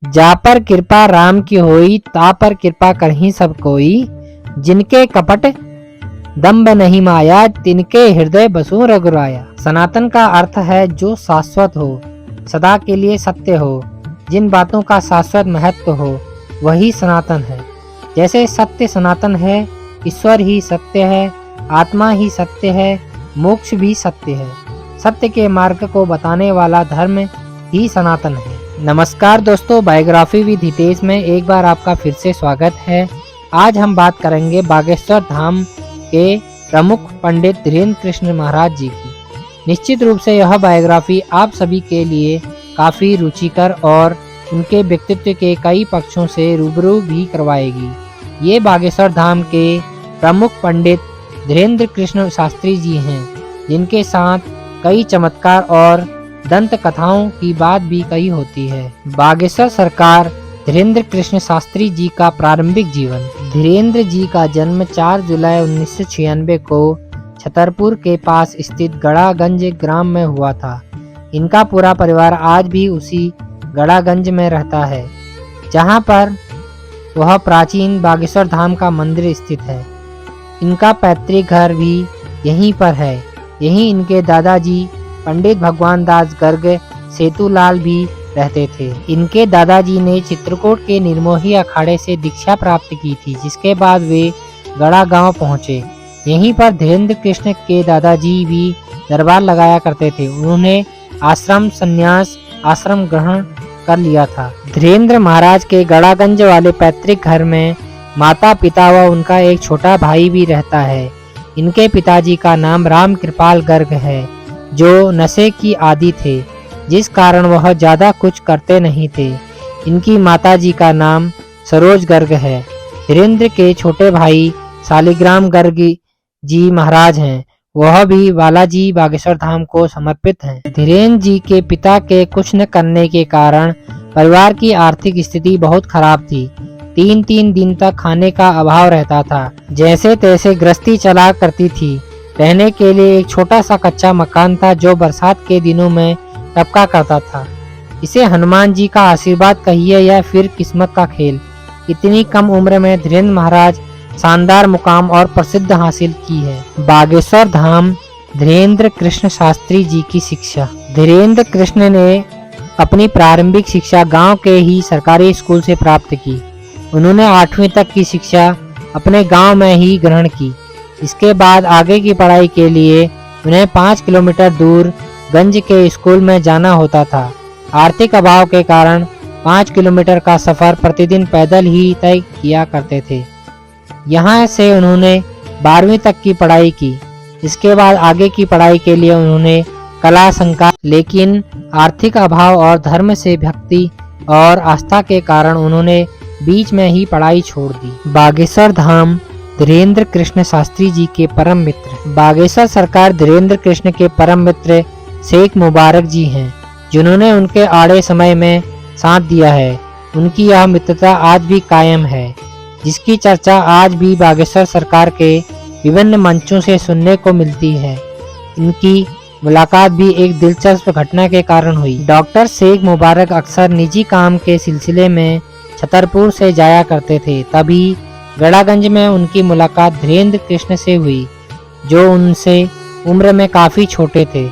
जा पर कृपा राम की होई, ता पर कृपा करही सब कोई। जिनके कपट दम्भ नहीं माया, तिनके हृदय बसु रघुराया। सनातन का अर्थ है जो शाश्वत हो, सदा के लिए सत्य हो, जिन बातों का शाश्वत महत्व हो, वही सनातन है। जैसे सत्य सनातन है, ईश्वर ही सत्य है, आत्मा ही सत्य है, मोक्ष भी सत्य है। सत्य के मार्ग को बताने वाला धर्म ही सनातन है। नमस्कार दोस्तों, बायोग्राफी विद हितेश में एक बार आपका फिर से स्वागत है। आज हम बात करेंगे बागेश्वर धाम के प्रमुख पंडित धीरेन्द्र कृष्ण महाराज जी की। निश्चित रूप से यह बायोग्राफी आप सभी के लिए काफ़ी रुचिकर और उनके व्यक्तित्व के कई पक्षों से रूबरू भी करवाएगी। ये बागेश्वर धाम के प्रमुख पंडित धीरेन्द्र कृष्ण शास्त्री जी हैं, जिनके साथ कई चमत्कार और दंत कथाओं की बात भी कही होती है। बागेश्वर सरकार धीरेन्द्र कृष्ण शास्त्री जी का प्रारंभिक जीवन। धीरेन्द्र जी का जन्म 4 जुलाई 1996 को छतरपुर के पास स्थित गड़ागंज ग्राम में हुआ था। इनका पूरा परिवार आज भी उसी गड़ागंज में रहता है, जहां पर वह प्राचीन बागेश्वर धाम का मंदिर स्थित है। इनका पैतृक घर भी यहीं पर है। यहीं इनके दादाजी पंडित भगवान दास गर्ग सेतुलाल भी रहते थे। इनके दादाजी ने चित्रकूट के निर्मोही अखाड़े से दीक्षा प्राप्त की थी, जिसके बाद वे गड़ा गांव पहुंचे। यहीं पर धीरेन्द्र कृष्ण के दादाजी भी दरबार लगाया करते थे। उन्होंने संन्यास आश्रम ग्रहण कर लिया था। धीरेन्द्र महाराज के गड़ागंज वाले पैतृक घर में माता पिता व उनका एक छोटा भाई भी रहता है। इनके पिताजी का नाम राम कृपाल गर्ग है, जो नशे की आदी थे, जिस कारण वह ज्यादा कुछ करते नहीं थे। इनकी माताजी का नाम सरोज गर्ग है। धीरेन्द्र के छोटे भाई शालिग्राम गर्ग जी महाराज हैं, वह भी बालाजी बागेश्वर धाम को समर्पित हैं। धीरेन्द्र जी के पिता के कुछ न करने के कारण परिवार की आर्थिक स्थिति बहुत खराब थी। 3 दिन तक खाने का अभाव रहता था। जैसे तैसे गृहस्थी चला करती थी। रहने के लिए एक छोटा सा कच्चा मकान था, जो बरसात के दिनों में टपका करता था। इसे हनुमान जी का आशीर्वाद कहिए या फिर किस्मत का खेल। इतनी कम उम्र में धीरेन्द्र महाराज शानदार मुकाम और प्रसिद्ध हासिल की है। बागेश्वर धाम धीरेन्द्र कृष्ण शास्त्री जी की शिक्षा। धीरेन्द्र कृष्ण ने अपनी प्रारंभिक शिक्षा गांव के ही सरकारी स्कूल से प्राप्त की। उन्होंने 8वीं तक की शिक्षा अपने गांव में ही ग्रहण की। इसके बाद आगे की पढ़ाई के लिए उन्हें 5 किलोमीटर दूर गंज के स्कूल में जाना होता था। आर्थिक अभाव के कारण 5 किलोमीटर का सफर प्रतिदिन पैदल ही तय किया करते थे। यहाँ से उन्होंने 12वीं तक की पढ़ाई की। इसके बाद आगे की पढ़ाई के लिए उन्होंने कला संकाय, लेकिन आर्थिक अभाव और धर्म से भक्ति और आस्था के कारण उन्होंने बीच में ही पढ़ाई छोड़ दी। बागेश्वर धाम धीरेन्द्र कृष्ण शास्त्री जी के परम मित्र। बागेश्वर सरकार धीरेन्द्र कृष्ण के परम मित्र शेख मुबारक जी हैं, जिन्होंने उनके आड़े समय में साथ दिया है। उनकी यह मित्रता आज भी कायम है, जिसकी चर्चा आज भी बागेश्वर सरकार के विभिन्न मंचों से सुनने को मिलती है। इनकी मुलाकात भी एक दिलचस्प घटना के कारण हुई। डॉक्टर शेख मुबारक अक्सर निजी काम के सिलसिले में छतरपुर से जाया करते थे। तभी गड़ागंज में उनकी मुलाकात धीरेन्द्र कृष्ण से हुई, जो उनसे उम्र में काफी छोटे थे।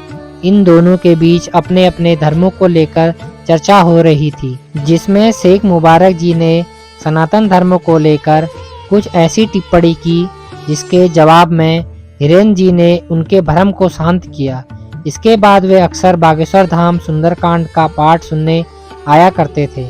इन दोनों के बीच अपने अपने धर्मों को लेकर चर्चा हो रही थी, जिसमें शेख मुबारक जी ने सनातन धर्म को लेकर कुछ ऐसी टिप्पणी की, जिसके जवाब में धीरेन्द्र जी ने उनके भ्रम को शांत किया। इसके बाद वे अक्सर बागेश्वर धाम सुंदरकांड का पाठ सुनने आया करते थे,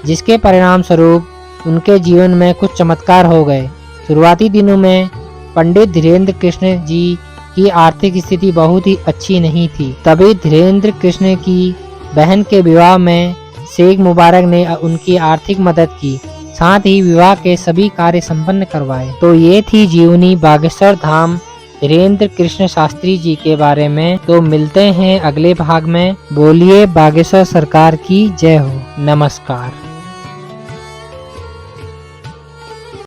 जिसके परिणाम स्वरूप उनके जीवन में कुछ चमत्कार हो गए। शुरुआती दिनों में पंडित धीरेन्द्र कृष्ण जी की आर्थिक स्थिति बहुत ही अच्छी नहीं थी। तभी धीरेन्द्र कृष्ण की बहन के विवाह में शेख मुबारक ने उनकी आर्थिक मदद की, साथ ही विवाह के सभी कार्य संपन्न करवाए। तो ये थी जीवनी बागेश्वर धाम धीरेन्द्र कृष्ण शास्त्री जी के बारे में। तो मिलते हैं अगले भाग में। बोलिए बागेश्वर सरकार की जय हो। नमस्कार।